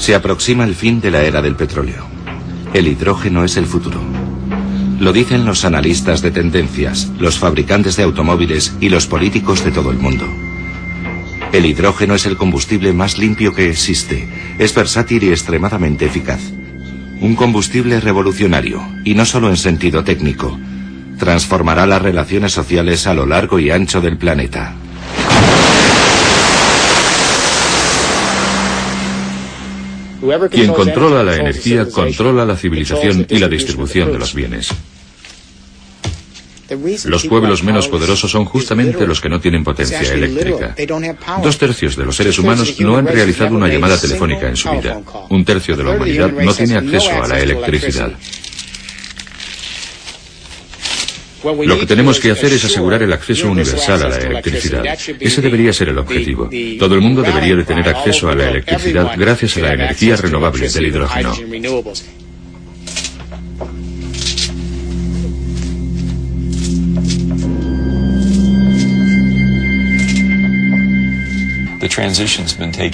Se aproxima el fin de la era del petróleo. El hidrógeno es el futuro. Lo dicen los analistas de tendencias, los fabricantes de automóviles y los políticos de todo el mundo. El hidrógeno es el combustible más limpio que existe. Es versátil y extremadamente eficaz. Un combustible revolucionario, y no solo en sentido técnico. Transformará las relaciones sociales a lo largo y ancho del planeta. Quien controla la energía controla la civilización y la distribución de los bienes. Los pueblos menos poderosos son justamente los que no tienen potencia eléctrica. 2/3 de los seres humanos no han realizado una llamada telefónica en su vida. 1/3 de la humanidad no tiene acceso a la electricidad. Lo que tenemos que hacer es asegurar el acceso universal a la electricidad. Ese debería ser el objetivo. Todo el mundo debería de tener acceso a la electricidad gracias a la energía renovable del hidrógeno.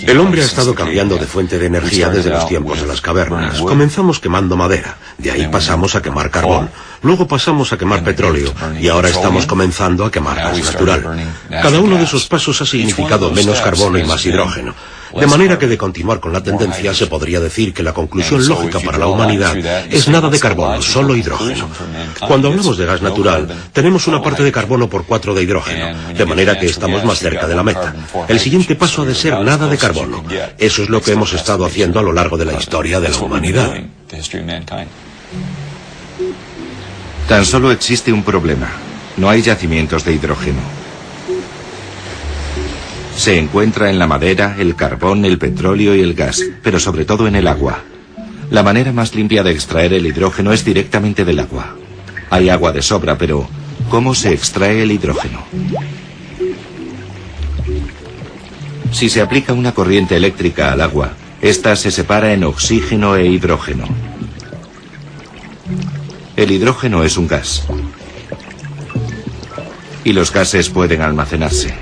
El hombre ha estado cambiando de fuente de energía desde los tiempos de las cavernas. Comenzamos quemando madera, de ahí pasamos a quemar carbón, luego pasamos a quemar petróleo y ahora estamos comenzando a quemar gas natural. Cada uno de esos pasos ha significado menos carbono y más hidrógeno. De manera que de continuar con la tendencia se podría decir que la conclusión lógica para la humanidad es nada de carbono, solo hidrógeno. Cuando hablamos de gas natural, tenemos una parte de carbono por 4 de hidrógeno, de manera que estamos más cerca de la meta. El siguiente paso ha de ser nada de carbono. Eso es lo que hemos estado haciendo a lo largo de la historia de la humanidad. Tan solo existe un problema. No hay yacimientos de hidrógeno. Se encuentra en la madera, el carbón, el petróleo y el gas, pero sobre todo en el agua. La manera más limpia de extraer el hidrógeno es directamente del agua. Hay agua de sobra, pero ¿cómo se extrae el hidrógeno? Si se aplica una corriente eléctrica al agua, esta se separa en oxígeno e hidrógeno. El hidrógeno es un gas. Y los gases pueden almacenarse.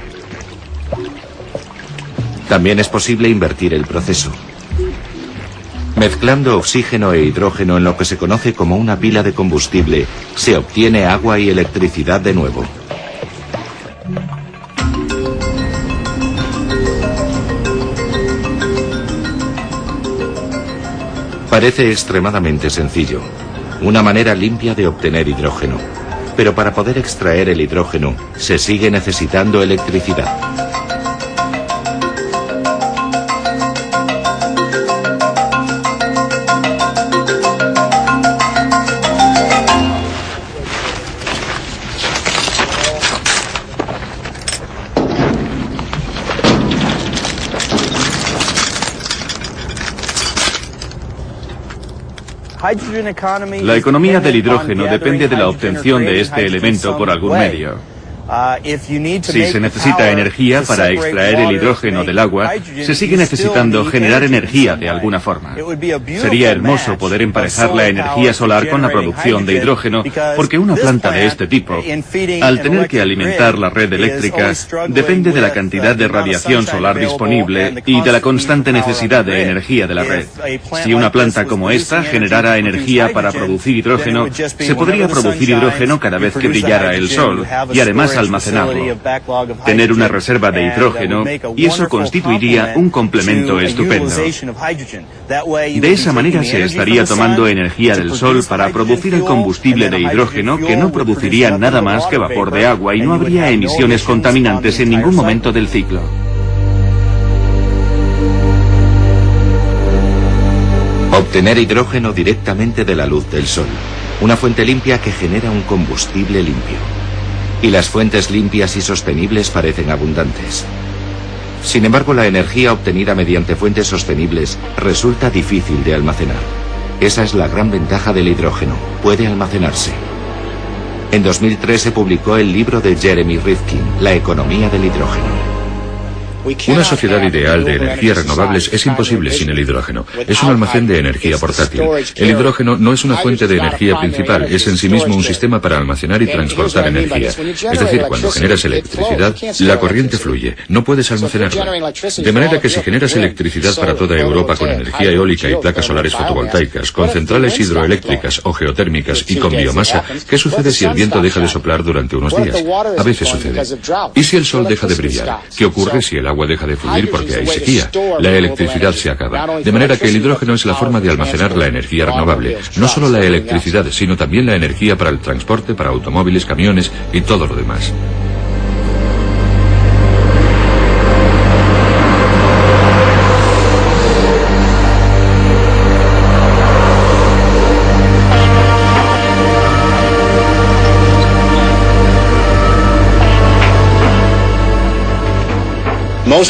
También es posible invertir el proceso. Mezclando oxígeno e hidrógeno en lo que se conoce como una pila de combustible, se obtiene agua y electricidad de nuevo. Parece extremadamente sencillo, una manera limpia de obtener hidrógeno. Pero para poder extraer el hidrógeno, se sigue necesitando electricidad. La economía del hidrógeno depende de la obtención de este elemento por algún medio. Si se necesita energía para extraer el hidrógeno del agua, se sigue necesitando generar energía de alguna forma. Sería hermoso poder emparejar la energía solar con la producción de hidrógeno, porque una planta de este tipo, al tener que alimentar la red eléctrica, depende de la cantidad de radiación solar disponible y de la constante necesidad de energía de la red. Si una planta como esta generara energía para producir hidrógeno, se podría producir hidrógeno cada vez que brillara el sol, y además almacenarlo, tener una reserva de hidrógeno, y eso constituiría un complemento estupendo. De esa manera se estaría tomando energía del sol para producir el combustible de hidrógeno, que no produciría nada más que vapor de agua y no habría emisiones contaminantes en ningún momento del ciclo. Obtener hidrógeno directamente de la luz del sol, una fuente limpia que genera un combustible limpio. Y las fuentes limpias y sostenibles parecen abundantes. Sin embargo, la energía obtenida mediante fuentes sostenibles resulta difícil de almacenar. Esa es la gran ventaja del hidrógeno, puede almacenarse. En 2003 se publicó el libro de Jeremy Rifkin, La economía del hidrógeno. Una sociedad ideal de energías renovables es imposible sin el hidrógeno. Es un almacén de energía portátil. El hidrógeno no es una fuente de energía principal, es en sí mismo un sistema para almacenar y transportar energía. Es decir, cuando generas electricidad, la corriente fluye, no puedes almacenarla. De manera que si generas electricidad para toda Europa con energía eólica y placas solares fotovoltaicas, con centrales hidroeléctricas o geotérmicas y con biomasa, ¿qué sucede si el viento deja de soplar durante unos días? A veces sucede. ¿Y si el sol deja de brillar? ¿Qué ocurre si el agua deja de fluir porque hay sequía? La electricidad se acaba. De manera que el hidrógeno es la forma de almacenar la energía renovable. No solo la electricidad, sino también la energía para el transporte, para automóviles, camiones y todo lo demás.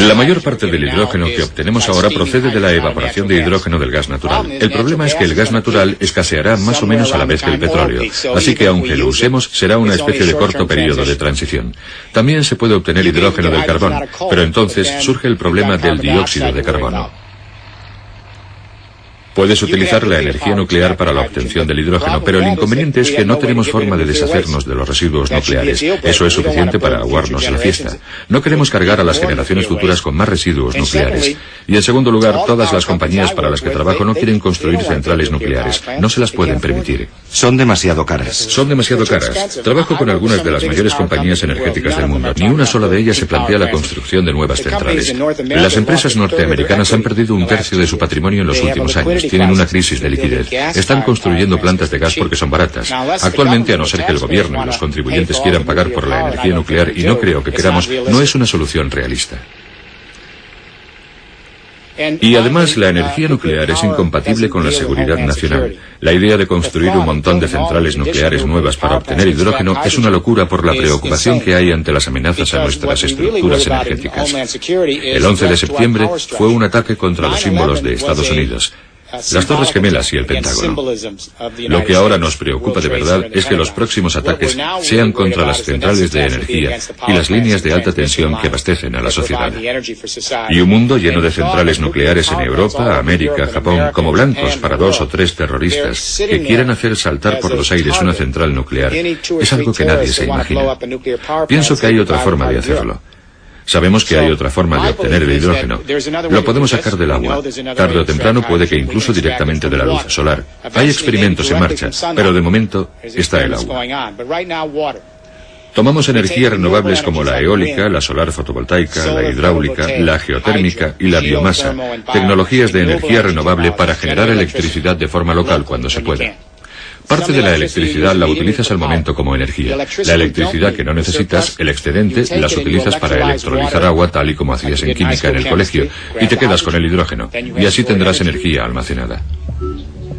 La mayor parte del hidrógeno que obtenemos ahora procede de la evaporación de hidrógeno del gas natural. El problema es que el gas natural escaseará más o menos a la vez que el petróleo, así que aunque lo usemos será una especie de corto periodo de transición. También se puede obtener hidrógeno del carbón, pero entonces surge el problema del dióxido de carbono. Puedes utilizar la energía nuclear para la obtención del hidrógeno, pero el inconveniente es que no tenemos forma de deshacernos de los residuos nucleares. Eso es suficiente para aguarnos la fiesta. No queremos cargar a las generaciones futuras con más residuos nucleares. Y en segundo lugar, todas las compañías para las que trabajo no quieren construir centrales nucleares. No se las pueden permitir. Son demasiado caras. Son demasiado caras. Trabajo con algunas de las mayores compañías energéticas del mundo. Ni una sola de ellas se plantea la construcción de nuevas centrales. Las empresas norteamericanas han perdido un tercio de su patrimonio en los últimos años. Tienen una crisis de liquidez. Están construyendo plantas de gas porque son baratas. Actualmente, a no ser que el gobierno y los contribuyentes quieran pagar por la energía nuclear, y no creo que queramos, no es una solución realista. Y además, la energía nuclear es incompatible con la seguridad nacional. La idea de construir un montón de centrales nucleares nuevas para obtener hidrógeno es una locura por la preocupación que hay ante las amenazas a nuestras estructuras energéticas. El 11 de septiembre fue un ataque contra los símbolos de Estados Unidos. Las Torres Gemelas y el Pentágono. Lo que ahora nos preocupa de verdad es que los próximos ataques sean contra las centrales de energía y las líneas de alta tensión que abastecen a la sociedad. Y un mundo lleno de centrales nucleares en Europa, América, Japón, como blancos para 2 o 3 terroristas que quieran hacer saltar por los aires una central nuclear es algo que nadie se imagina. Pienso que hay otra forma de hacerlo. Sabemos que hay otra forma de obtener el hidrógeno. Lo podemos sacar del agua. Tarde o temprano puede que incluso directamente de la luz solar. Hay experimentos en marcha, pero de momento está el agua. Tomamos energías renovables como la eólica, la solar fotovoltaica, la hidráulica, la geotérmica y la biomasa, tecnologías de energía renovable para generar electricidad de forma local cuando se pueda. Parte de la electricidad la utilizas al momento como energía. La electricidad que no necesitas, el excedente, las utilizas para electrolizar agua tal y como hacías en química en el colegio, y te quedas con el hidrógeno, y así tendrás energía almacenada.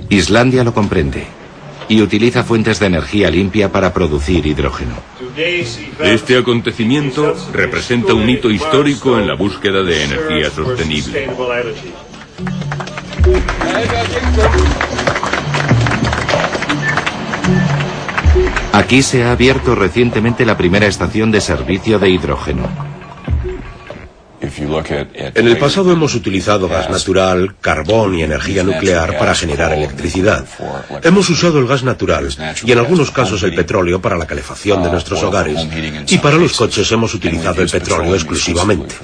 Islandia lo comprende y utiliza fuentes de energía limpia para producir hidrógeno. Este acontecimiento representa un hito histórico en la búsqueda de energía sostenible. Aquí se ha abierto recientemente la primera estación de servicio de hidrógeno. En el pasado hemos utilizado gas natural, carbón y energía nuclear para generar electricidad. Hemos usado el gas natural y en algunos casos el petróleo para la calefacción de nuestros hogares. Y para los coches hemos utilizado el petróleo exclusivamente.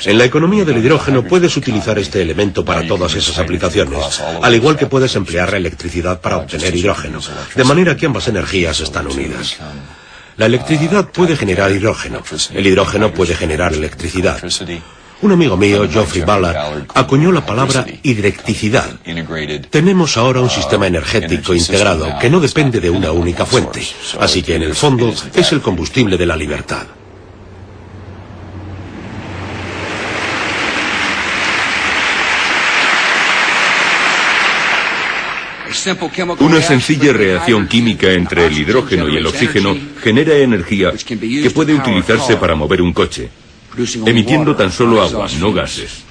En la economía del hidrógeno puedes utilizar este elemento para todas esas aplicaciones, al igual que puedes emplear la electricidad para obtener hidrógeno, de manera que ambas energías están unidas. La electricidad puede generar hidrógeno. El hidrógeno puede generar electricidad. Un amigo mío, Geoffrey Ballard, acuñó la palabra hidrecticidad. Tenemos ahora un sistema energético integrado que no depende de una única fuente. Así que en el fondo es el combustible de la libertad. Una sencilla reacción química entre el hidrógeno y el oxígeno genera energía que puede utilizarse para mover un coche, emitiendo tan solo agua, no gases.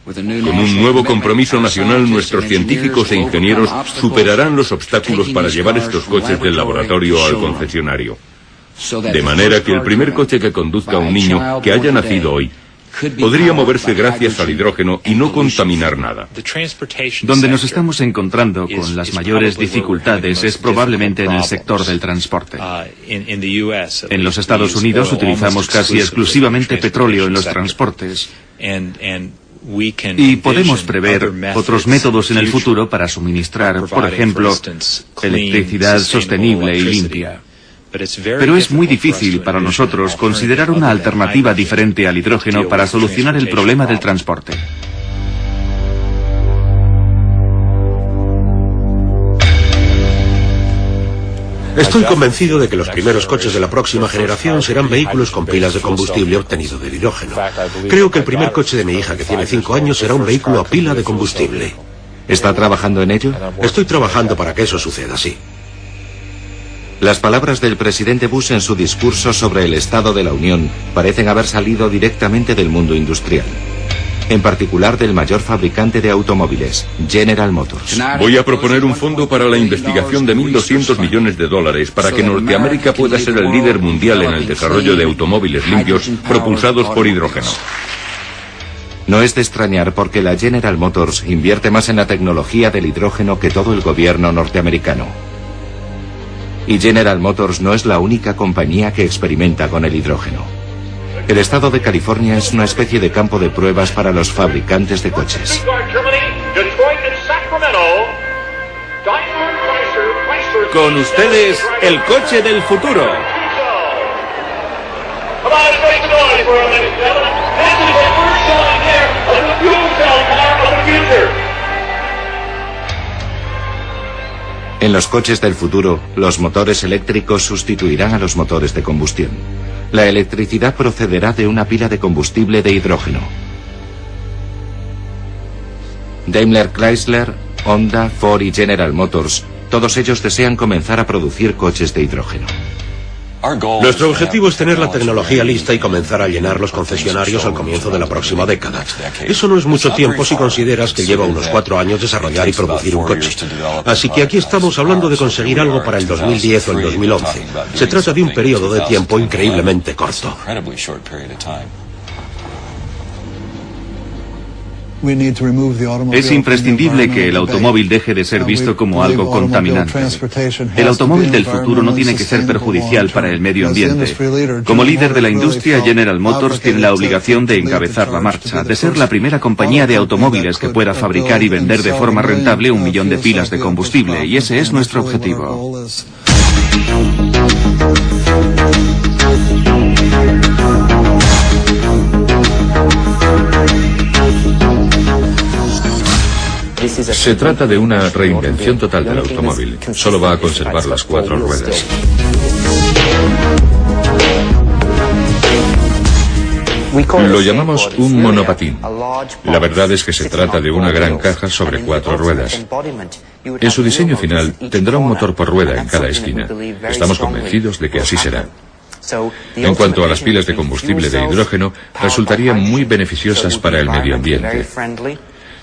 Con un nuevo compromiso nacional, nuestros científicos e ingenieros superarán los obstáculos para llevar estos coches del laboratorio al concesionario. De manera que el primer coche que conduzca a un niño que haya nacido hoy podría moverse gracias al hidrógeno y no contaminar nada. Donde nos estamos encontrando con las mayores dificultades es probablemente en el sector del transporte. En los Estados Unidos utilizamos casi exclusivamente petróleo en los transportes. Y podemos prever otros métodos en el futuro para suministrar, por ejemplo, electricidad sostenible y limpia. Pero es muy difícil para nosotros considerar una alternativa diferente al hidrógeno para solucionar el problema del transporte. Estoy convencido de que los primeros coches de la próxima generación serán vehículos con pilas de combustible obtenido del hidrógeno. Creo que el primer coche de mi hija, que tiene 5 años, será un vehículo a pila de combustible. ¿Está trabajando en ello? Estoy trabajando para que eso suceda, sí. Las palabras del presidente Bush en su discurso sobre el Estado de la Unión parecen haber salido directamente del mundo industrial. En particular del mayor fabricante de automóviles, General Motors. Voy a proponer un fondo para la investigación de $1.200 millones para que Norteamérica pueda ser el líder mundial en el desarrollo de automóviles limpios propulsados por hidrógeno. No es de extrañar porque la General Motors invierte más en la tecnología del hidrógeno que todo el gobierno norteamericano. Y General Motors no es la única compañía que experimenta con el hidrógeno. El estado de California es una especie de campo de pruebas para los fabricantes de coches. Con ustedes, el coche del futuro. En los coches del futuro, los motores eléctricos sustituirán a los motores de combustión. La electricidad procederá de una pila de combustible de hidrógeno. Daimler Chrysler, Honda, Ford y General Motors, todos ellos desean comenzar a producir coches de hidrógeno. Nuestro objetivo es tener la tecnología lista y comenzar a llenar los concesionarios al comienzo de la próxima década. Eso no es mucho tiempo si consideras que lleva unos 4 años desarrollar y producir un coche. Así que aquí estamos hablando de conseguir algo para el 2010 o el 2011. Se trata de un periodo de tiempo increíblemente corto. Es imprescindible que el automóvil deje de ser visto como algo contaminante. El automóvil del futuro no tiene que ser perjudicial para el medio ambiente. Como líder de la industria, General Motors tiene la obligación de encabezar la marcha, de ser la primera compañía de automóviles que pueda fabricar y vender de forma rentable 1 millón de pilas de combustible, y ese es nuestro objetivo. Se trata de una reinvención total del automóvil. Solo va a conservar las 4 ruedas. Lo llamamos un monopatín. La verdad es que se trata de una gran caja sobre 4 ruedas. En su diseño final tendrá un motor por rueda en cada esquina. Estamos convencidos de que así será. En cuanto a las pilas de combustible de hidrógeno, resultarían muy beneficiosas para el medio ambiente.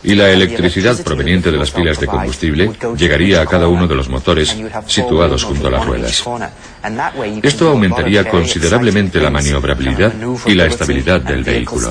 Y la electricidad proveniente de las pilas de combustible llegaría a cada uno de los motores situados junto a las ruedas. Esto aumentaría considerablemente la maniobrabilidad y la estabilidad del vehículo.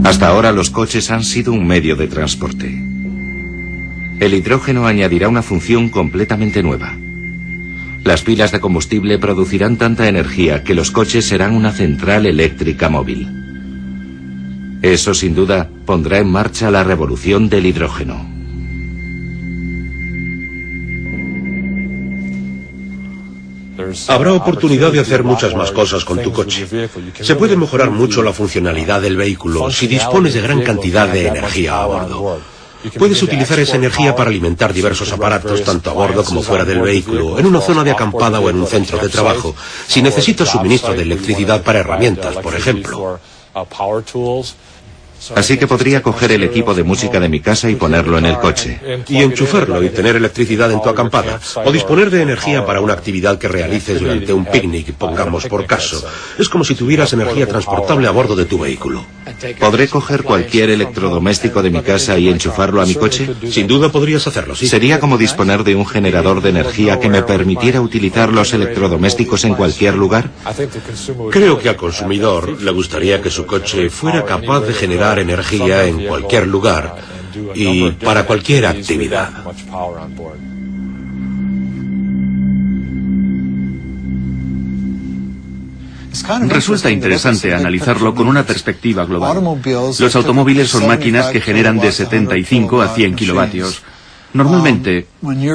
Hasta ahora los coches han sido un medio de transporte. El hidrógeno añadirá una función completamente nueva. Las pilas de combustible producirán tanta energía que los coches serán una central eléctrica móvil. Eso sin duda pondrá en marcha la revolución del hidrógeno. Habrá oportunidad de hacer muchas más cosas con tu coche. Se puede mejorar mucho la funcionalidad del vehículo si dispones de gran cantidad de energía a bordo. Puedes utilizar esa energía para alimentar diversos aparatos, tanto a bordo como fuera del vehículo, en una zona de acampada o en un centro de trabajo, si necesitas suministro de electricidad para herramientas, por ejemplo. Así que podría coger el equipo de música de mi casa y ponerlo en el coche. Y enchufarlo y tener electricidad en tu acampada. O disponer de energía para una actividad que realices durante un picnic, pongamos por caso. Es como si tuvieras energía transportable a bordo de tu vehículo. ¿Podré coger cualquier electrodoméstico de mi casa y enchufarlo a mi coche? Sin duda podrías hacerlo, sí. Sería como disponer de un generador de energía que me permitiera utilizar los electrodomésticos en cualquier lugar. Creo que al consumidor le gustaría que su coche fuera capaz de generar energía en cualquier lugar y para cualquier actividad. Resulta interesante analizarlo con una perspectiva global. Los automóviles son máquinas que generan de 75 a 100 kilovatios. Normalmente,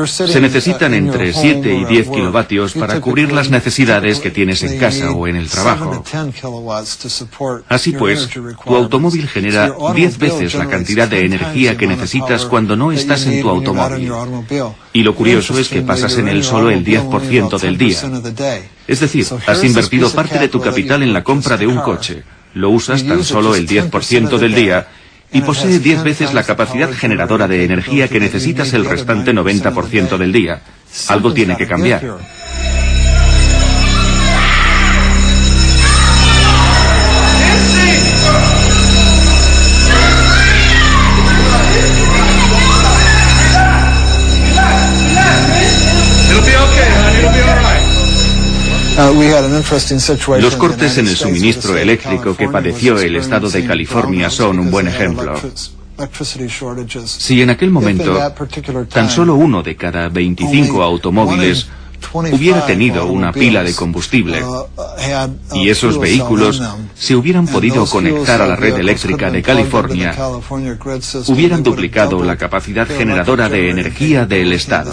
se necesitan entre 7 y 10 kilovatios para cubrir las necesidades que tienes en casa o en el trabajo. Así pues, tu automóvil genera 10 veces la cantidad de energía que necesitas cuando no estás en tu automóvil. Y lo curioso es que pasas en él solo el 10% del día. Es decir, has invertido parte de tu capital en la compra de un coche. Lo usas tan solo el 10% del día y posee 10 veces la capacidad generadora de energía que necesitas el restante 90% del día. Algo tiene que cambiar. Los cortes en el suministro eléctrico que padeció el estado de California son un buen ejemplo. Si en aquel momento tan solo uno de cada 25 automóviles hubiera tenido una pila de combustible y esos vehículos se hubieran podido conectar a la red eléctrica de California, hubieran duplicado la capacidad generadora de energía del estado.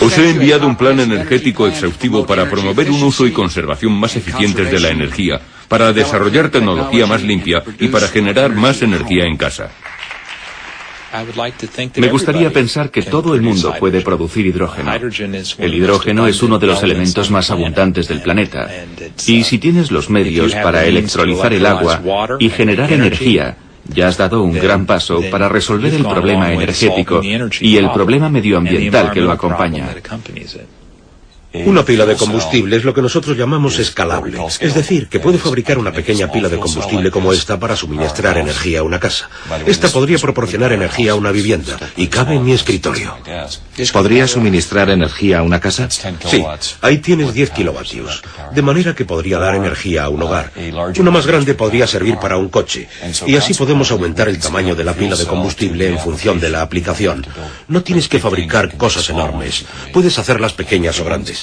Os he enviado un plan energético exhaustivo para promover un uso y conservación más eficientes de la energía, para desarrollar tecnología más limpia y para generar más energía en casa. Me gustaría pensar que todo el mundo puede producir hidrógeno. El hidrógeno es uno de los elementos más abundantes del planeta. Y si tienes los medios para electrolizar el agua y generar energía, ya has dado un gran paso para resolver el problema energético y el problema medioambiental que lo acompaña. Una pila de combustible es lo que nosotros llamamos escalable. Es decir, que puede fabricar una pequeña pila de combustible como esta para suministrar energía a una casa. Esta podría proporcionar energía a una vivienda y cabe en mi escritorio. ¿Podría suministrar energía a una casa? Sí, ahí tienes 10 kilovatios. De manera que podría dar energía a un hogar. Una más grande podría servir para un coche. Y así podemos aumentar el tamaño de la pila de combustible en función de la aplicación. No tienes que fabricar cosas enormes. Puedes hacerlas pequeñas o grandes.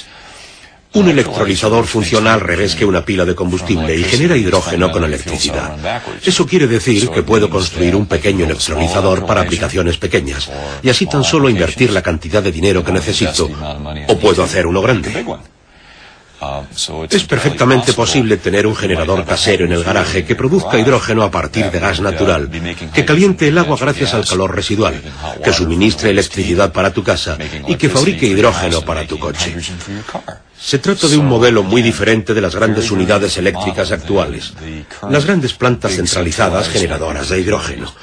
Un electrolizador funciona al revés que una pila de combustible y genera hidrógeno con electricidad. Eso quiere decir que puedo construir un pequeño electrolizador para aplicaciones pequeñas y así tan solo invertir la cantidad de dinero que necesito, o puedo hacer uno grande. Es perfectamente posible tener un generador casero en el garaje que produzca hidrógeno a partir de gas natural, que caliente el agua gracias al calor residual, que suministre electricidad para tu casa y que fabrique hidrógeno para tu coche. Se trata de un modelo muy diferente de las grandes unidades eléctricas actuales, las grandes plantas centralizadas generadoras de hidrógeno.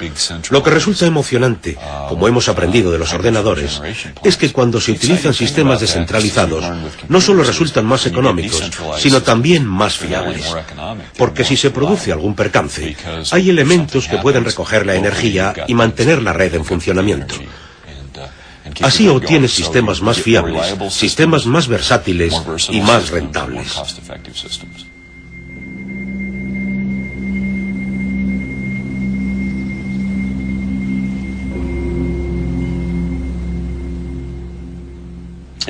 Lo que resulta emocionante, como hemos aprendido de los ordenadores, es que cuando se utilizan sistemas descentralizados, no solo resultan más económicos, sino también más fiables. Porque si se produce algún percance, hay elementos que pueden recoger la energía y mantener la red en funcionamiento. Así obtienes sistemas más fiables, sistemas más versátiles y más rentables.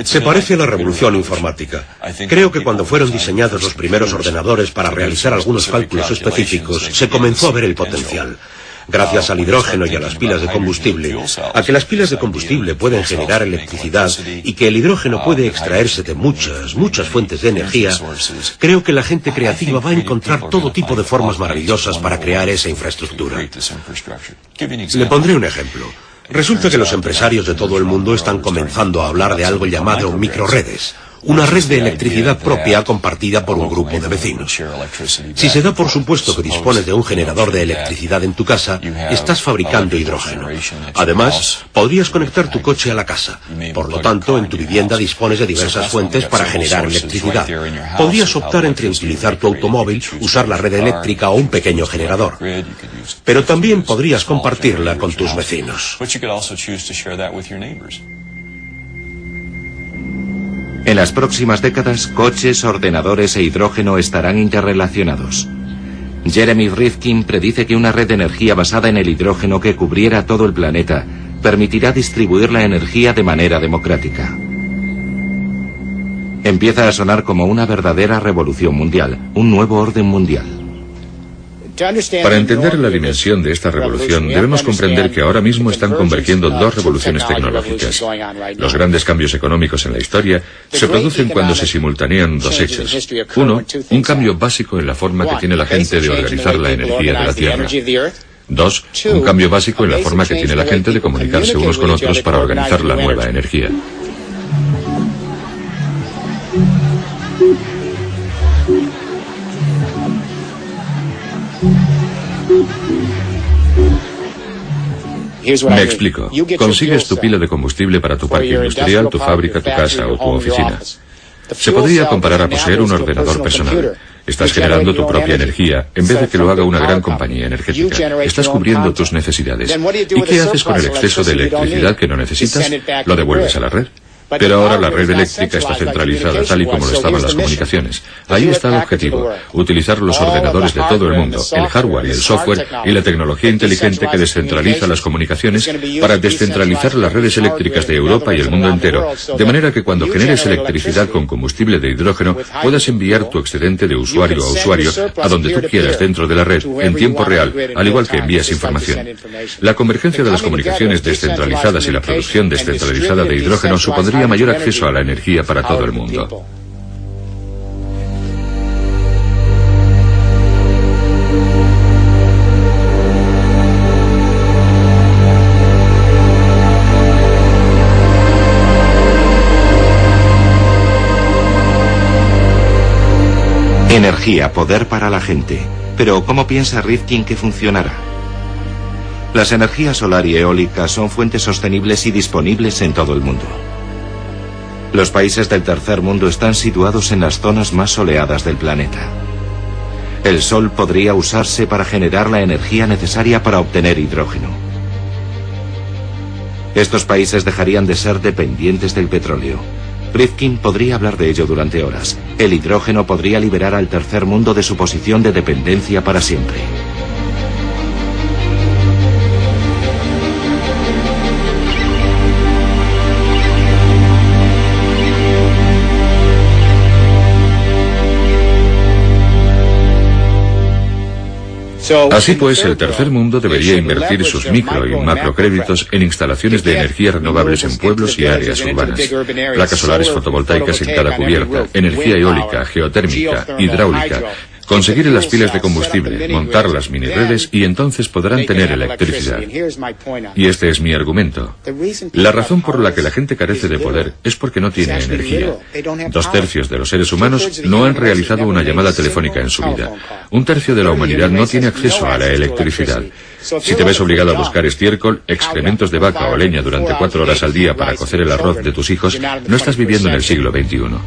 Se parece a la revolución informática. Creo que cuando fueron diseñados los primeros ordenadores para realizar algunos cálculos específicos, se comenzó a ver el potencial. Gracias al hidrógeno y a las pilas de combustible, a que las pilas de combustible pueden generar electricidad y que el hidrógeno puede extraerse de muchas fuentes de energía, creo que la gente creativa va a encontrar todo tipo de formas maravillosas para crear esa infraestructura. Le pondré un ejemplo. Resulta que los empresarios de todo el mundo están comenzando a hablar de algo llamado microredes, una red de electricidad propia compartida por un grupo de vecinos. Si se da por supuesto que dispones de un generador de electricidad en tu casa, estás fabricando hidrógeno. Además, podrías conectar tu coche a la casa. Por lo tanto, en tu vivienda dispones de diversas fuentes para generar electricidad. Podrías optar entre utilizar tu automóvil, usar la red eléctrica o un pequeño generador. Pero también podrías compartirla con tus vecinos. En las próximas décadas, coches, ordenadores e hidrógeno estarán interrelacionados. Jeremy Rifkin predice que una red de energía basada en el hidrógeno que cubriera todo el planeta permitirá distribuir la energía de manera democrática. Empieza a sonar como una verdadera revolución mundial, un nuevo orden mundial. Para entender la dimensión de esta revolución, debemos comprender que ahora mismo están convergiendo dos revoluciones tecnológicas. Los grandes cambios económicos en la historia se producen cuando se simultanean dos hechos. Uno, un cambio básico en la forma que tiene la gente de organizar la energía de la Tierra. Dos, un cambio básico en la forma que tiene la gente de comunicarse unos con otros para organizar la nueva energía. Me explico. Consigues tu pila de combustible para tu parque industrial, tu fábrica, tu casa o tu oficina. Se podría comparar a poseer un ordenador personal. Estás generando tu propia energía, en vez de que lo haga una gran compañía energética. Estás cubriendo tus necesidades. ¿Y qué haces con el exceso de electricidad que no necesitas? Lo devuelves a la red. Pero ahora la red eléctrica está centralizada tal y como lo estaban las comunicaciones. Ahí está el objetivo, utilizar los ordenadores de todo el mundo, el hardware y el software y la tecnología inteligente que descentraliza las comunicaciones para descentralizar las redes eléctricas de Europa y el mundo entero, de manera que cuando generes electricidad con combustible de hidrógeno puedas enviar tu excedente de usuario a usuario a donde tú quieras dentro de la red, en tiempo real, al igual que envías información. La convergencia de las comunicaciones descentralizadas y la producción descentralizada de hidrógeno supondría mayor acceso a la energía para todo el mundo. Energía, poder para la gente. Pero ¿cómo piensa Rifkin que funcionará? Las energías solar y eólica son fuentes sostenibles y disponibles en todo el mundo. Los países del tercer mundo están situados en las zonas más soleadas del planeta. El sol podría usarse para generar la energía necesaria para obtener hidrógeno. Estos países dejarían de ser dependientes del petróleo. Rifkin podría hablar de ello durante horas. El hidrógeno podría liberar al tercer mundo de su posición de dependencia para siempre. Así pues, el tercer mundo debería invertir sus micro y macrocréditos en instalaciones de energías renovables en pueblos y áreas urbanas, placas solares fotovoltaicas en cada cubierta, energía eólica, geotérmica, hidráulica, conseguir las pilas de combustible, montar las miniredes y entonces podrán tener electricidad. Y este es mi argumento. La razón por la que la gente carece de poder es porque no tiene energía. 2/3 de los seres humanos no han realizado una llamada telefónica en su vida. 1/3 de la humanidad no tiene acceso a la electricidad. Si te ves obligado a buscar estiércol, excrementos de vaca o leña durante 4 horas al día para cocer el arroz de tus hijos, no estás viviendo en el siglo XXI.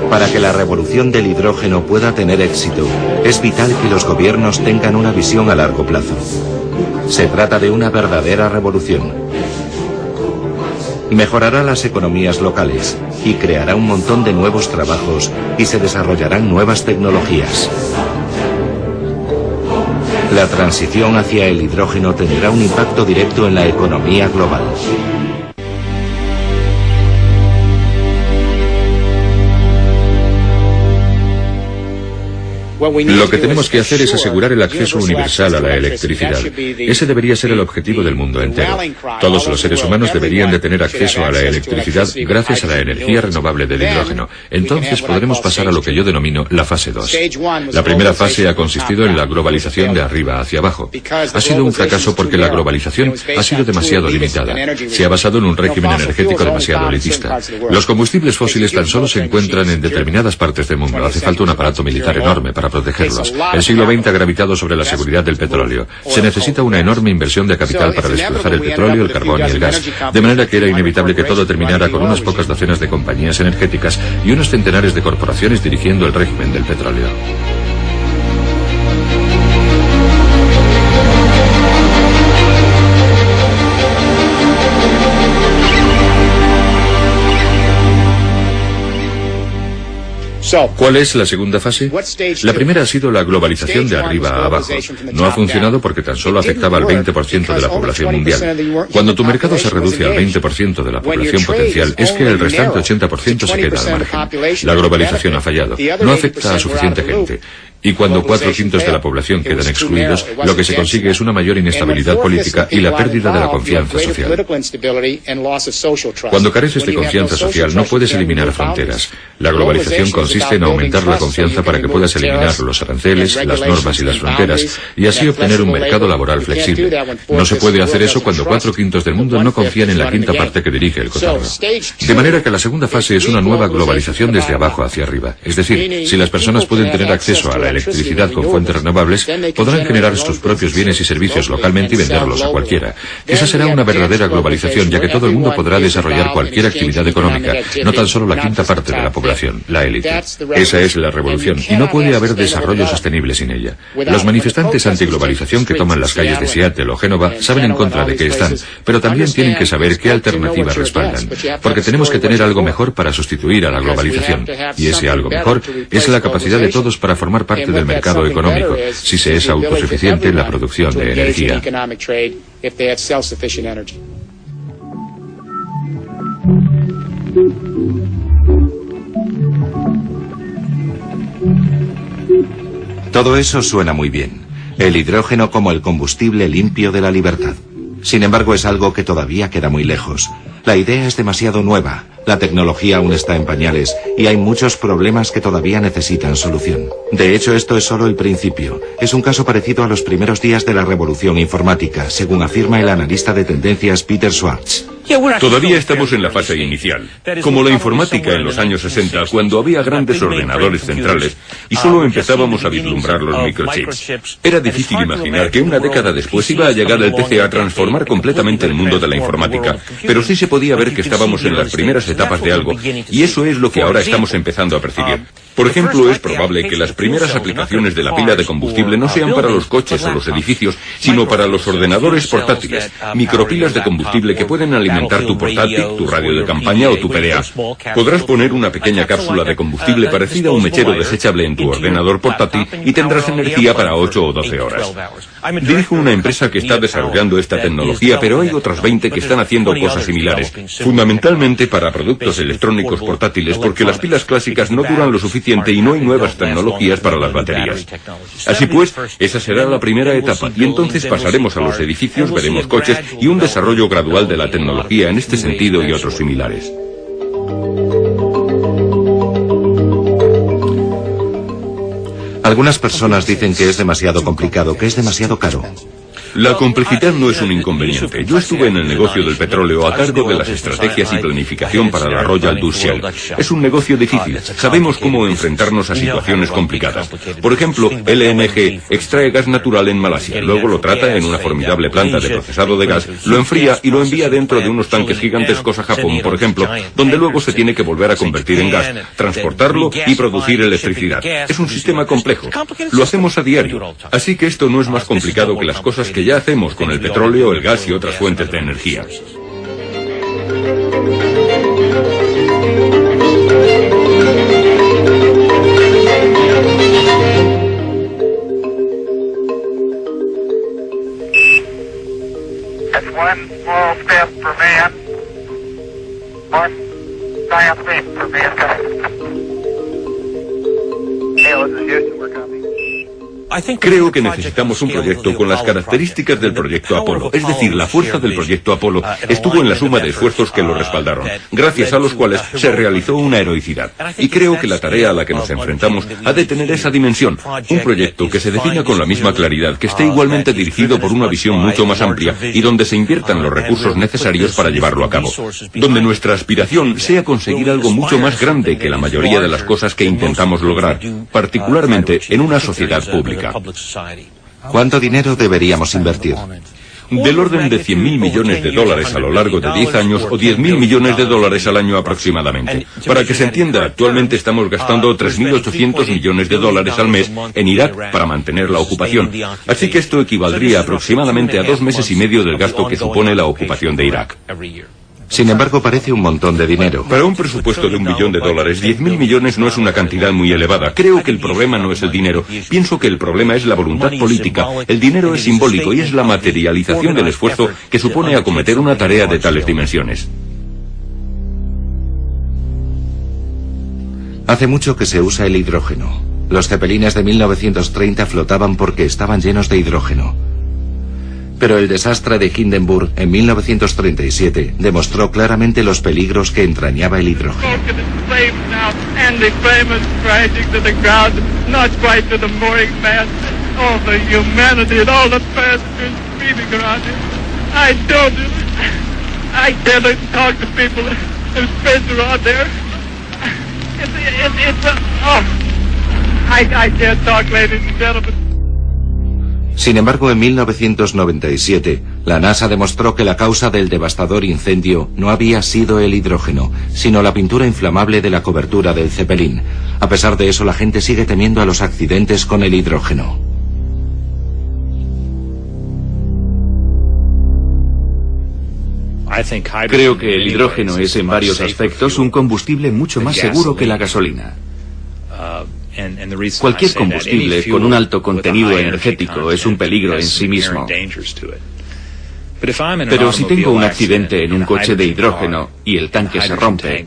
Para que la revolución del hidrógeno pueda tener éxito, es vital que los gobiernos tengan una visión a largo plazo. Se trata de una verdadera revolución. Mejorará las economías locales y creará un montón de nuevos trabajos y se desarrollarán nuevas tecnologías. La transición hacia el hidrógeno tendrá un impacto directo en la economía global. Lo que tenemos que hacer es asegurar el acceso universal a la electricidad. Ese debería ser el objetivo del mundo entero. Todos los seres humanos deberían de tener acceso a la electricidad gracias a la energía renovable del hidrógeno. Entonces podremos pasar a lo que yo denomino la fase 2. La primera fase ha consistido en la globalización de arriba hacia abajo. Ha sido un fracaso porque la globalización ha sido demasiado limitada. Se ha basado en un régimen energético demasiado elitista. Los combustibles fósiles tan solo se encuentran en determinadas partes del mundo. Hace falta un aparato militar enorme para protegerlos. El siglo XX ha gravitado sobre la seguridad del petróleo. Se necesita una enorme inversión de capital para desplazar el petróleo, el carbón y el gas. De manera que era inevitable que todo terminara con unas pocas docenas de compañías energéticas y unos centenares de corporaciones dirigiendo el régimen del petróleo. ¿Cuál es la segunda fase? La primera ha sido la globalización de arriba a abajo. No ha funcionado porque tan solo afectaba al 20% de la población mundial. Cuando tu mercado se reduce al 20% de la población potencial, es que el restante 80% se queda al margen. La globalización ha fallado. No afecta a suficiente gente. Y cuando 4/5 de la población quedan excluidos, lo que se consigue es una mayor inestabilidad política y la pérdida de la confianza social. Cuando careces de confianza social, no puedes eliminar fronteras. La globalización consiste en aumentar la confianza para que puedas eliminar los aranceles, las normas y las fronteras, y así obtener un mercado laboral flexible. No se puede hacer eso cuando 4/5 del mundo no confían en la quinta parte que dirige el cotarro. De manera que la segunda fase es una nueva globalización desde abajo hacia arriba. Es decir, si las personas pueden tener acceso a la electricidad con fuentes renovables, podrán generar sus propios bienes y servicios localmente y venderlos a cualquiera. Esa será una verdadera globalización, ya que todo el mundo podrá desarrollar cualquier actividad económica, no tan solo la quinta parte de la población, la élite. Esa es la revolución, y no puede haber desarrollo sostenible sin ella. Los manifestantes antiglobalización que toman las calles de Seattle o Génova saben en contra de qué están, pero también tienen que saber qué alternativas respaldan, porque tenemos que tener algo mejor para sustituir a la globalización, y ese algo mejor es la capacidad de todos para formar parte del mercado económico, si se es autosuficiente en la producción de energía. Todo eso suena muy bien. El hidrógeno como el combustible limpio de la libertad. Sin embargo, es algo que todavía queda muy lejos. La idea es demasiado nueva, la tecnología aún está en pañales y hay muchos problemas que todavía necesitan solución. De hecho, esto es solo el principio. Es un caso parecido a los primeros días de la revolución informática, según afirma el analista de tendencias Peter Schwartz. Todavía estamos en la fase inicial. Como la informática en los años 60, cuando había grandes ordenadores centrales y solo empezábamos a vislumbrar los microchips. Era difícil imaginar que una década después iba a llegar el PC a transformar completamente el mundo de la informática, pero sí se podía ver que estábamos en las primeras etapas de algo, y eso es lo que ahora estamos empezando a percibir. Por ejemplo, es probable que las primeras aplicaciones de la pila de combustible no sean para los coches o los edificios, sino para los ordenadores portátiles, micropilas de combustible que pueden alimentar tu portátil, tu radio de campaña o tu PDA. Podrás poner una pequeña cápsula de combustible parecida a un mechero desechable en tu ordenador portátil y tendrás energía para 8 o 12 horas. Dirijo una empresa que está desarrollando esta tecnología, pero hay otras 20 que están haciendo cosas similares, fundamentalmente para productos electrónicos portátiles, porque las pilas clásicas no duran lo suficiente y no hay nuevas tecnologías para las baterías. Así pues, esa será la primera etapa, y entonces pasaremos a los edificios, veremos coches y un desarrollo gradual de la tecnología en este sentido y otros similares. Algunas personas dicen que es demasiado complicado, que es demasiado caro. La complejidad no es un inconveniente. Yo estuve en el negocio del petróleo a cargo de las estrategias y planificación para la Royal Dutch Shell. Es un negocio difícil. Sabemos cómo enfrentarnos a situaciones complicadas. Por ejemplo, LNG extrae gas natural en Malasia, luego lo trata en una formidable planta de procesado de gas, lo enfría y lo envía dentro de unos tanques gigantescos a Japón, por ejemplo, donde luego se tiene que volver a convertir en gas, transportarlo y producir electricidad. Es un sistema complejo. Lo hacemos a diario. Así que esto no es más complicado que las cosas que ya hacemos con el petróleo, el gas y otras fuentes de energía. That's one small step for man, one giant leap for mankind. Hey, this is Houston, we're coming. Creo que necesitamos un proyecto con las características del proyecto Apolo, es decir, la fuerza del proyecto Apolo estuvo en la suma de esfuerzos que lo respaldaron, gracias a los cuales se realizó una heroicidad. Y creo que la tarea a la que nos enfrentamos ha de tener esa dimensión, un proyecto que se defina con la misma claridad, que esté igualmente dirigido por una visión mucho más amplia y donde se inviertan los recursos necesarios para llevarlo a cabo, donde nuestra aspiración sea conseguir algo mucho más grande que la mayoría de las cosas que intentamos lograr, particularmente en una sociedad pública. ¿Cuánto dinero deberíamos invertir? Del orden de 100.000 millones de dólares a lo largo de 10 años o 10.000 millones de dólares al año aproximadamente. Para que se entienda, actualmente estamos gastando 3.800 millones de dólares al mes en Irak para mantener la ocupación. Así que esto equivaldría aproximadamente a 2 meses y medio del gasto que supone la ocupación de Irak. Sin embargo, parece un montón de dinero. Para un presupuesto de $1 billón, 10.000 millones no es una cantidad muy elevada. Creo que el problema no es el dinero. Pienso que el problema es la voluntad política. El dinero es simbólico y es la materialización del esfuerzo que supone acometer una tarea de tales dimensiones. Hace mucho que se usa el hidrógeno. Los cepelines de 1930 flotaban porque estaban llenos de hidrógeno. Pero el desastre de Hindenburg en 1937 demostró claramente los peligros que entrañaba el hidrógeno. Sin embargo, en 1997, la NASA demostró que la causa del devastador incendio no había sido el hidrógeno, sino la pintura inflamable de la cobertura del Zeppelin. A pesar de eso, la gente sigue temiendo a los accidentes con el hidrógeno. Creo que el hidrógeno es en varios aspectos un combustible mucho más seguro que la gasolina. Cualquier combustible con un alto contenido energético es un peligro en sí mismo. Pero si tengo un accidente en un coche de hidrógeno y el tanque se rompe,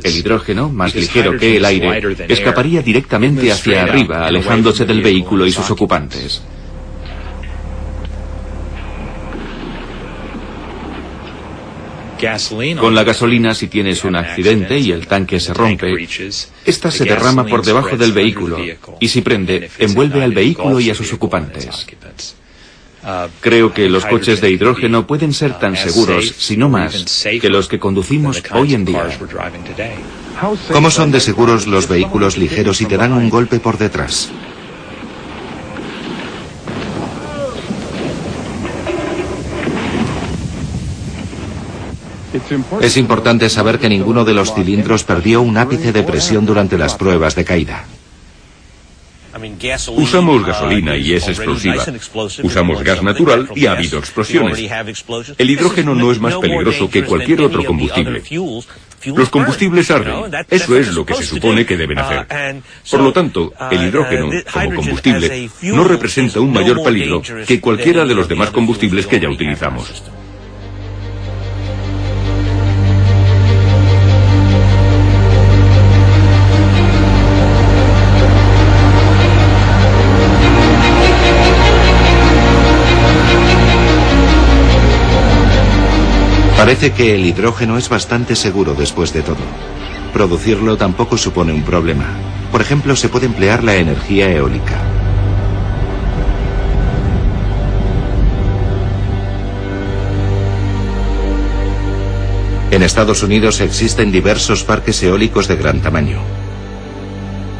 el hidrógeno, más ligero que el aire, escaparía directamente hacia arriba, alejándose del vehículo y sus ocupantes. Con la gasolina, si tienes un accidente y el tanque se rompe, esta se derrama por debajo del vehículo y si prende, envuelve al vehículo y a sus ocupantes. Creo que los coches de hidrógeno pueden ser tan seguros, si no más, que los que conducimos hoy en día. ¿Cómo son de seguros los vehículos ligeros si te dan un golpe por detrás? Es importante saber que ninguno de los cilindros perdió un ápice de presión durante las pruebas de caída. Usamos gasolina y es explosiva. Usamos gas natural y ha habido explosiones. El hidrógeno no es más peligroso que cualquier otro combustible. Los combustibles arden. Eso es lo que se supone que deben hacer. Por lo tanto, el hidrógeno, como combustible, no representa un mayor peligro que cualquiera de los demás combustibles que ya utilizamos. Parece que el hidrógeno es bastante seguro después de todo. Producirlo tampoco supone un problema. Por ejemplo, se puede emplear la energía eólica. En Estados Unidos existen diversos parques eólicos de gran tamaño.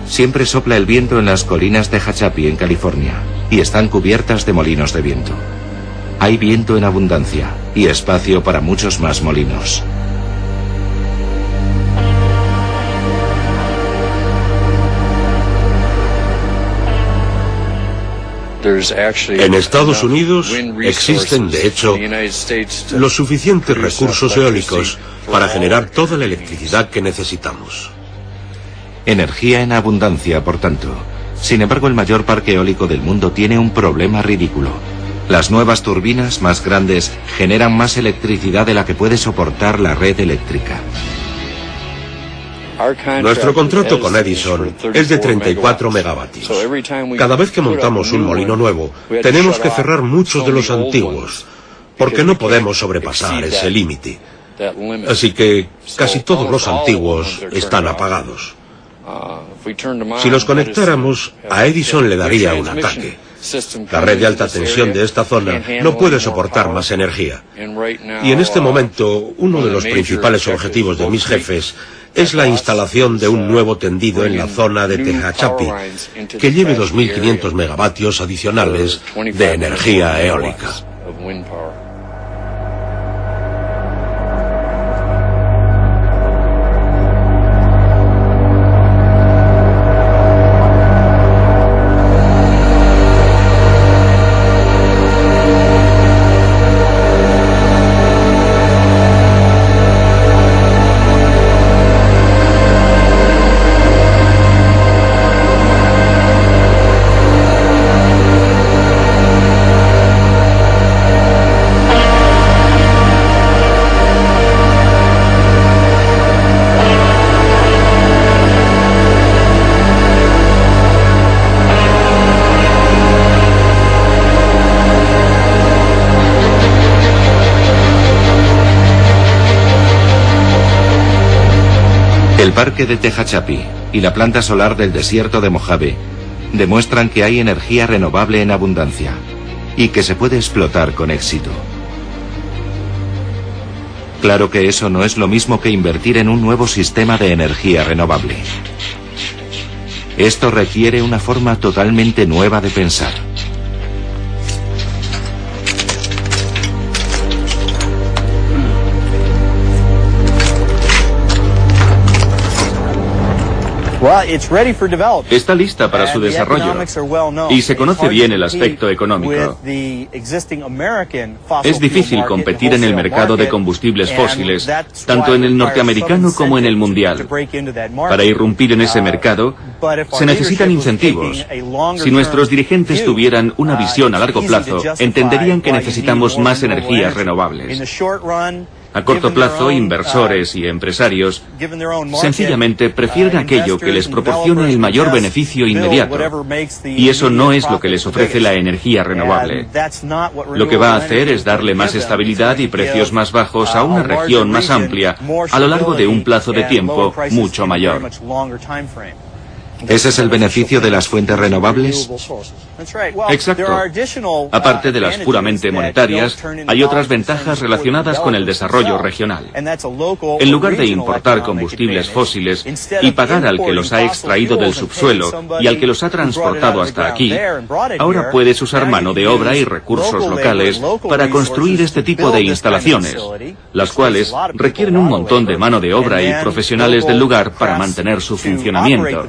Siempre sopla el viento en las colinas de Tehachapi, en California, y están cubiertas de molinos de viento. Hay viento en abundancia y espacio para muchos más molinos. En Estados Unidos existen, de hecho, los suficientes recursos eólicos para generar toda la electricidad que necesitamos. Energía en abundancia, por tanto. Sin embargo, el mayor parque eólico del mundo tiene un problema ridículo. Las nuevas turbinas más grandes generan más electricidad de la que puede soportar la red eléctrica. Nuestro contrato con Edison es de 34 megavatios. Cada vez que montamos un molino nuevo, tenemos que cerrar muchos de los antiguos, porque no podemos sobrepasar ese límite. Así que casi todos los antiguos están apagados. Si los conectáramos, a Edison le daría un ataque. La red de alta tensión de esta zona no puede soportar más energía. Y en este momento, uno de los principales objetivos de mis jefes es la instalación de un nuevo tendido en la zona de Tehachapi, que lleve 2.500 megavatios adicionales de energía eólica. El parque de Tehachapi y la planta solar del desierto de Mojave demuestran que hay energía renovable en abundancia y que se puede explotar con éxito. Claro que eso no es lo mismo que invertir en un nuevo sistema de energía renovable. Esto requiere una forma totalmente nueva de pensar. Está lista para su desarrollo y se conoce bien el aspecto económico. Es difícil competir en el mercado de combustibles fósiles, tanto en el norteamericano como en el mundial. Para irrumpir en ese mercado, se necesitan incentivos. Si nuestros dirigentes tuvieran una visión a largo plazo, entenderían que necesitamos más energías renovables. A corto plazo, inversores y empresarios sencillamente prefieren aquello que les proporcione el mayor beneficio inmediato. Y eso no es lo que les ofrece la energía renovable. Lo que va a hacer es darle más estabilidad y precios más bajos a una región más amplia a lo largo de un plazo de tiempo mucho mayor. ¿Ese es el beneficio de las fuentes renovables? Exacto. Aparte de las puramente monetarias, hay otras ventajas relacionadas con el desarrollo regional. En lugar de importar combustibles fósiles y pagar al que los ha extraído del subsuelo y al que los ha transportado hasta aquí, ahora puedes usar mano de obra y recursos locales para construir este tipo de instalaciones, las cuales requieren un montón de mano de obra y profesionales del lugar para mantener su funcionamiento.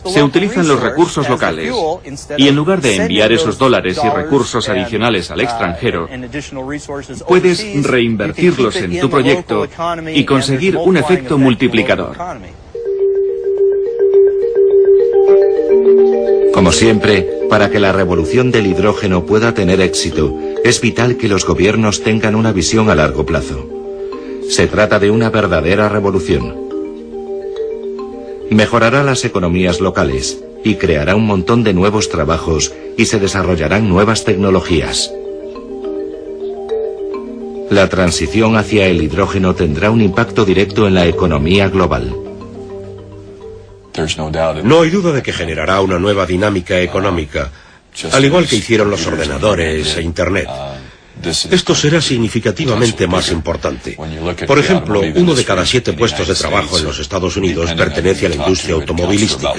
Se utilizan los recursos locales y en lugar de enviar esos dólares y recursos adicionales al extranjero, puedes reinvertirlos en tu proyecto y conseguir un efecto multiplicador. Como siempre, para que la revolución del hidrógeno pueda tener éxito, es vital que los gobiernos tengan una visión a largo plazo. Se trata de una verdadera revolución. Mejorará las economías locales y creará un montón de nuevos trabajos y se desarrollarán nuevas tecnologías. La transición hacia el hidrógeno tendrá un impacto directo en la economía global. No hay duda de que generará una nueva dinámica económica, al igual que hicieron los ordenadores e Internet. Esto será significativamente más importante. Por ejemplo, 1 de cada 7 puestos de trabajo en los Estados Unidos pertenece a la industria automovilística.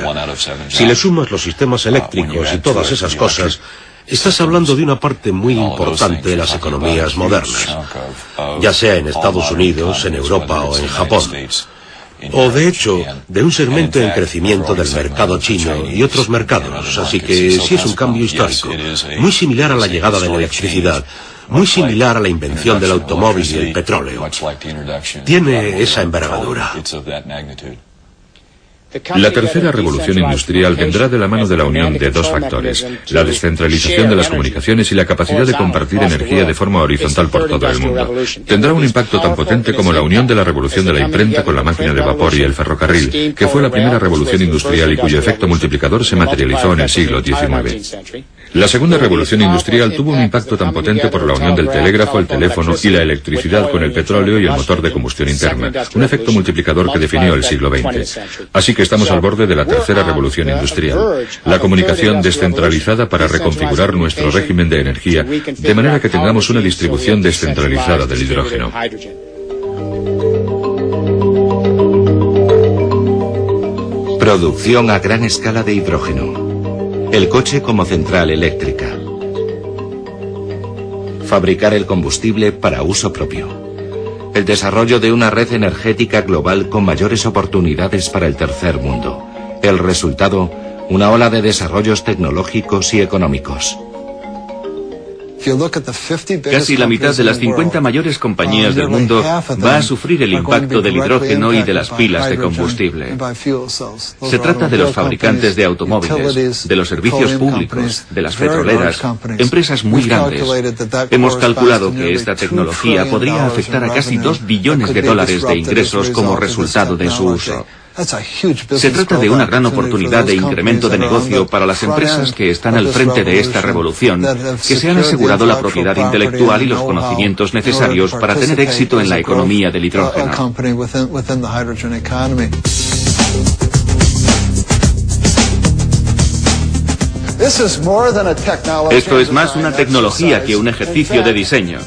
Si le sumas los sistemas eléctricos y todas esas cosas, estás hablando de una parte muy importante de las economías modernas, ya sea en Estados Unidos, en Europa o en Japón. O de hecho, de un segmento en crecimiento del mercado chino y otros mercados, así que sí es un cambio histórico, muy similar a la llegada de la electricidad, muy similar a la invención del automóvil y el petróleo. Tiene esa envergadura. La tercera revolución industrial vendrá de la mano de la unión de dos factores, la descentralización de las comunicaciones y la capacidad de compartir energía de forma horizontal por todo el mundo. Tendrá un impacto tan potente como la unión de la revolución de la imprenta con la máquina de vapor y el ferrocarril, que fue la primera revolución industrial y cuyo efecto multiplicador se materializó en el siglo XIX. La segunda revolución industrial tuvo un impacto tan potente por la unión del telégrafo, el teléfono y la electricidad con el petróleo y el motor de combustión interna, un efecto multiplicador que definió el siglo XX. Así que estamos al borde de la tercera revolución industrial, la comunicación descentralizada para reconfigurar nuestro régimen de energía, de manera que tengamos una distribución descentralizada del hidrógeno. Producción a gran escala de hidrógeno. El coche como central eléctrica. Fabricar el combustible para uso propio. El desarrollo de una red energética global con mayores oportunidades para el tercer mundo. El resultado, una ola de desarrollos tecnológicos y económicos. Casi la mitad de las 50 mayores compañías del mundo va a sufrir el impacto del hidrógeno y de las pilas de combustible. Se trata de los fabricantes de automóviles, de los servicios públicos, de las petroleras, empresas muy grandes. Hemos calculado que esta tecnología podría afectar a casi $2 billones de ingresos como resultado de su uso. Se trata de una gran oportunidad de incremento de negocio para las empresas que están al frente de esta revolución, que se han asegurado la propiedad intelectual y los conocimientos necesarios para tener éxito en la economía del hidrógeno. Esto es más una tecnología que un ejercicio de diseño.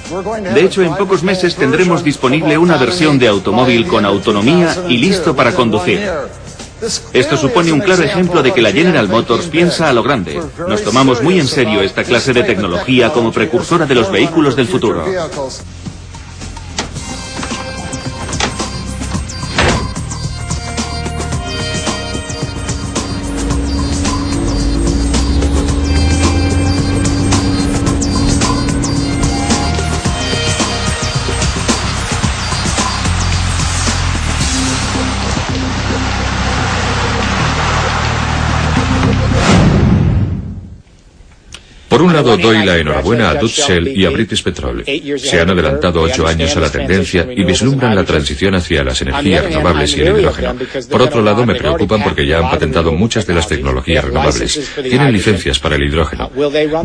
De hecho, en pocos meses tendremos disponible una versión de automóvil con autonomía y listo para conducir. Esto supone un claro ejemplo de que la General Motors piensa a lo grande. Nos tomamos muy en serio esta clase de tecnología como precursora de los vehículos del futuro. Por un lado, doy la enhorabuena a Dutch Shell y a British Petroleum. Se han adelantado 8 años a la tendencia y vislumbran la transición hacia las energías renovables y el hidrógeno. Por otro lado, me preocupan porque ya han patentado muchas de las tecnologías renovables. Tienen licencias para el hidrógeno.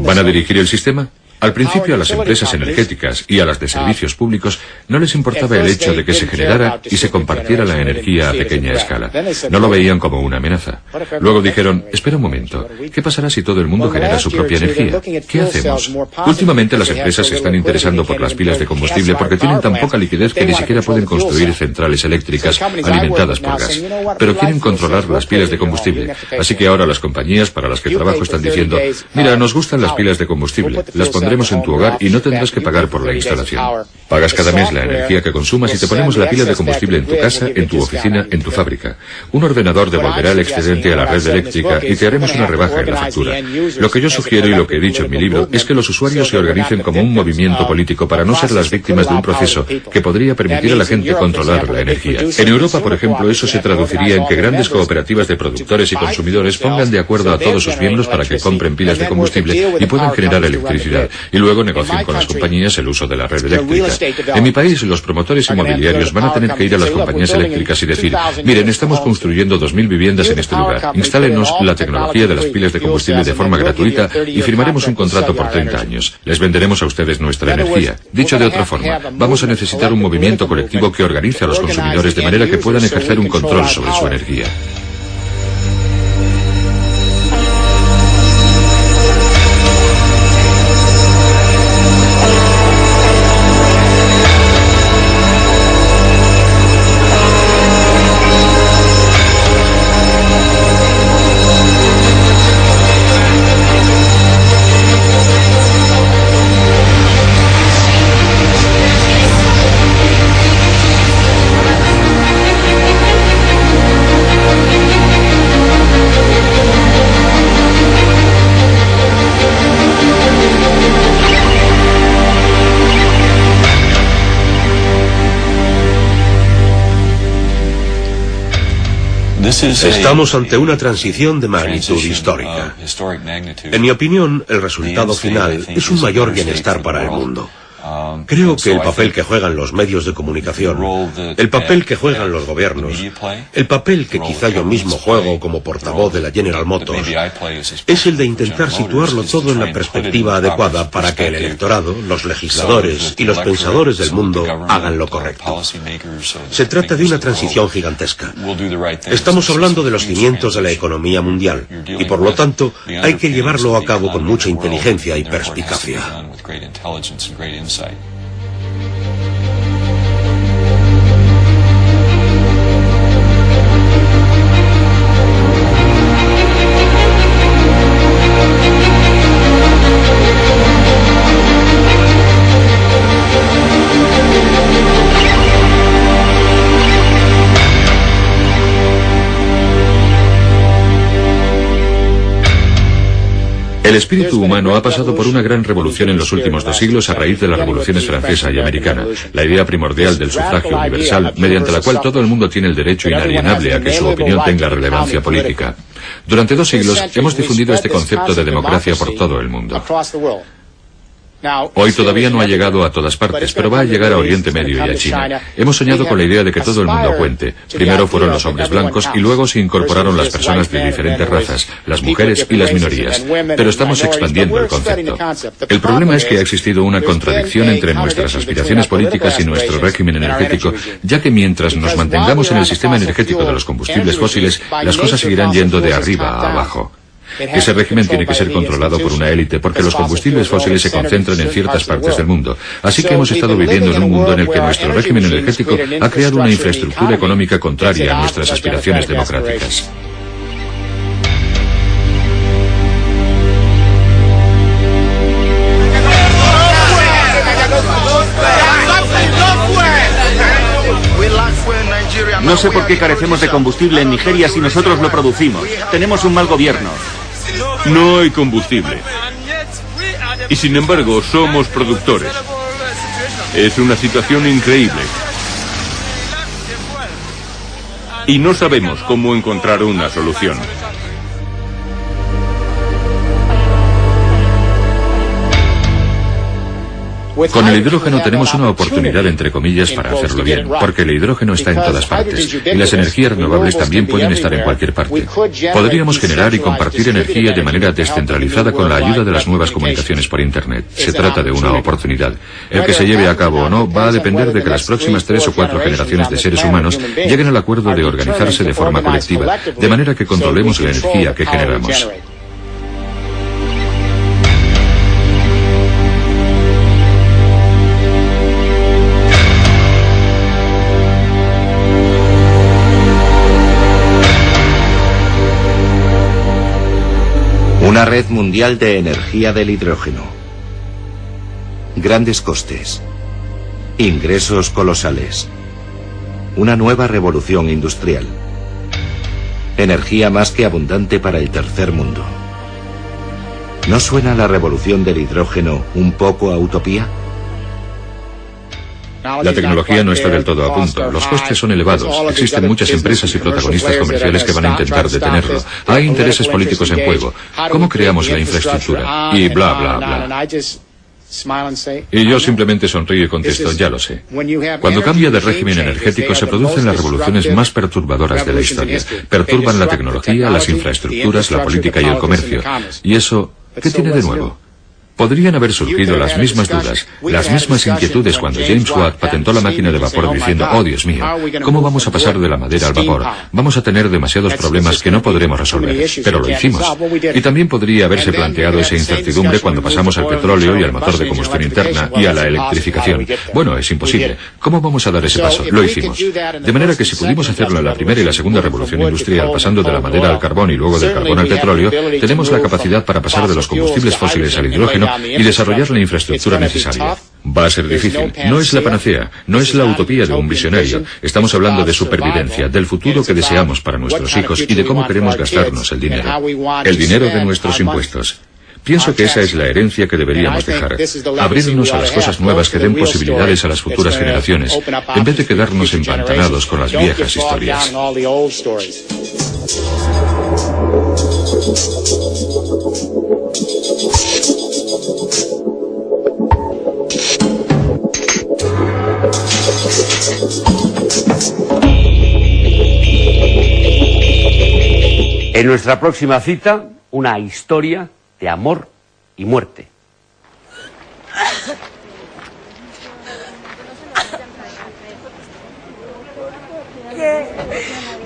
¿Van a dirigir el sistema? Al principio a las empresas energéticas y a las de servicios públicos no les importaba el hecho de que se generara y se compartiera la energía a pequeña escala. No lo veían como una amenaza. Luego dijeron, espera un momento, ¿qué pasará si todo el mundo genera su propia energía? ¿Qué hacemos? Últimamente las empresas se están interesando por las pilas de combustible porque tienen tan poca liquidez que ni siquiera pueden construir centrales eléctricas alimentadas por gas. Pero quieren controlar las pilas de combustible. Así que ahora las compañías para las que trabajo están diciendo, mira, nos gustan las pilas de combustible, las pondremos en tu hogar y no tendrás que pagar por la instalación. Pagas cada mes la energía que consumas y te ponemos la pila de combustible en tu casa, en tu oficina, en tu fábrica. Un ordenador devolverá el excedente a la red eléctrica y te haremos una rebaja en la factura. Lo que yo sugiero y lo que he dicho en mi libro es que los usuarios se organicen como un movimiento político para no ser las víctimas de un proceso que podría permitir a la gente controlar la energía. En Europa, por ejemplo, eso se traduciría en que grandes cooperativas de productores y consumidores pongan de acuerdo a todos sus miembros para que compren pilas de combustible y puedan generar electricidad. Y luego negocien con las compañías el uso de la red eléctrica. En mi país, los promotores inmobiliarios van a tener que ir a las compañías eléctricas y decir, miren, estamos construyendo 2000 viviendas en este lugar, instálenos la tecnología de las pilas de combustible de forma gratuita y firmaremos un contrato por 30 años. Les venderemos a ustedes nuestra energía. Dicho de otra forma, vamos a necesitar un movimiento colectivo que organice a los consumidores de manera que puedan ejercer un control sobre su energía. Estamos ante una transición de magnitud histórica. En mi opinión, el resultado final es un mayor bienestar para el mundo. Creo que el papel que juegan los medios de comunicación, el papel que juegan los gobiernos, el papel que quizá yo mismo juego como portavoz de la General Motors, es el de intentar situarlo todo en la perspectiva adecuada para que el electorado, los legisladores y los pensadores del mundo hagan lo correcto. Se trata de una transición gigantesca. Estamos hablando de los cimientos de la economía mundial y por lo tanto hay que llevarlo a cabo con mucha inteligencia y perspicacia. El espíritu humano ha pasado por una gran revolución en los últimos 2 siglos a raíz de las revoluciones francesa y americana. La idea primordial del sufragio universal, mediante la cual todo el mundo tiene el derecho inalienable a que su opinión tenga relevancia política. Durante 2 siglos hemos difundido este concepto de democracia por todo el mundo. Hoy todavía no ha llegado a todas partes, pero va a llegar a Oriente Medio y a China. Hemos soñado con la idea de que todo el mundo cuente. Primero fueron los hombres blancos y luego se incorporaron las personas de diferentes razas, las mujeres y las minorías. Pero estamos expandiendo el concepto. El problema es que ha existido una contradicción entre nuestras aspiraciones políticas y nuestro régimen energético, ya que mientras nos mantengamos en el sistema energético de los combustibles fósiles, las cosas seguirán yendo de arriba a abajo. Ese régimen tiene que ser controlado por una élite porque los combustibles fósiles se concentran en ciertas partes del mundo. Así que hemos estado viviendo en un mundo en el que nuestro régimen energético ha creado una infraestructura económica contraria a nuestras aspiraciones democráticas. No sé por qué carecemos de combustible en Nigeria si nosotros lo producimos. Tenemos un mal gobierno. No hay combustible. Y sin embargo, somos productores. Es una situación increíble. Y no sabemos cómo encontrar una solución. Con el hidrógeno tenemos una oportunidad, entre comillas, para hacerlo bien, porque el hidrógeno está en todas partes, y las energías renovables también pueden estar en cualquier parte. Podríamos generar y compartir energía de manera descentralizada con la ayuda de las nuevas comunicaciones por Internet. Se trata de una oportunidad. El que se lleve a cabo o no va a depender de que las próximas 3 o 4 generaciones de seres humanos lleguen al acuerdo de organizarse de forma colectiva, de manera que controlemos la energía que generamos. Una red mundial de energía del hidrógeno. Grandes costes. Ingresos colosales. Una nueva revolución industrial. Energía más que abundante para el tercer mundo. ¿No suena la revolución del hidrógeno un poco a utopía? La tecnología no está del todo a punto. Los costes son elevados. Existen muchas empresas y protagonistas comerciales que van a intentar detenerlo. Hay intereses políticos en juego. ¿Cómo creamos la infraestructura? Y bla, bla, bla. Y yo simplemente sonrío y contesto, ya lo sé. Cuando cambia de régimen energético se producen las revoluciones más perturbadoras de la historia. Perturban la tecnología, las infraestructuras, la política y el comercio. Y eso, ¿qué tiene de nuevo? Podrían haber surgido las mismas dudas, las mismas inquietudes cuando James Watt patentó la máquina de vapor diciendo, oh Dios mío, ¿cómo vamos a pasar de la madera al vapor? Vamos a tener demasiados problemas que no podremos resolver, pero lo hicimos. Y también podría haberse planteado esa incertidumbre cuando pasamos al petróleo y al motor de combustión interna y a la electrificación. Bueno, es imposible. ¿Cómo vamos a dar ese paso? Lo hicimos. De manera que si pudimos hacerlo en la primera y la segunda revolución industrial, pasando de la madera al carbón y luego del carbón al petróleo, tenemos la capacidad para pasar de los combustibles fósiles al hidrógeno y desarrollar la infraestructura necesaria. Va a ser difícil. No es la panacea, no es la utopía de un visionario. Estamos hablando de supervivencia, del futuro que deseamos para nuestros hijos y de cómo queremos gastarnos el dinero. El dinero de nuestros impuestos. Pienso que esa es la herencia que deberíamos dejar. Abrirnos a las cosas nuevas que den posibilidades a las futuras generaciones, en vez de quedarnos empantanados con las viejas historias. En nuestra próxima cita, una historia de amor y muerte.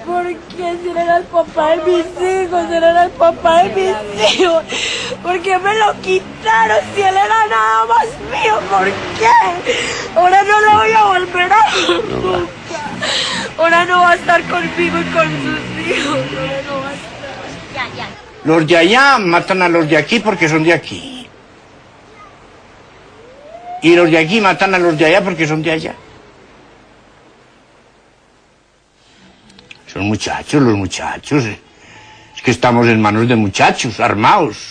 ¿Por qué? Si él era el papá de mis hijos, él era el papá de mis hijos. ¿Por qué me lo quitaron si él era nada más mío? ¿Por qué? Ahora no lo voy a volver a ver nunca. Ahora no va a estar conmigo y con sus hijos. Ahora no va a estar. Los de allá matan a los de aquí porque son de aquí. Y los de aquí matan a los de allá porque son de allá. Son muchachos, los muchachos. Es que estamos en manos de muchachos, armados.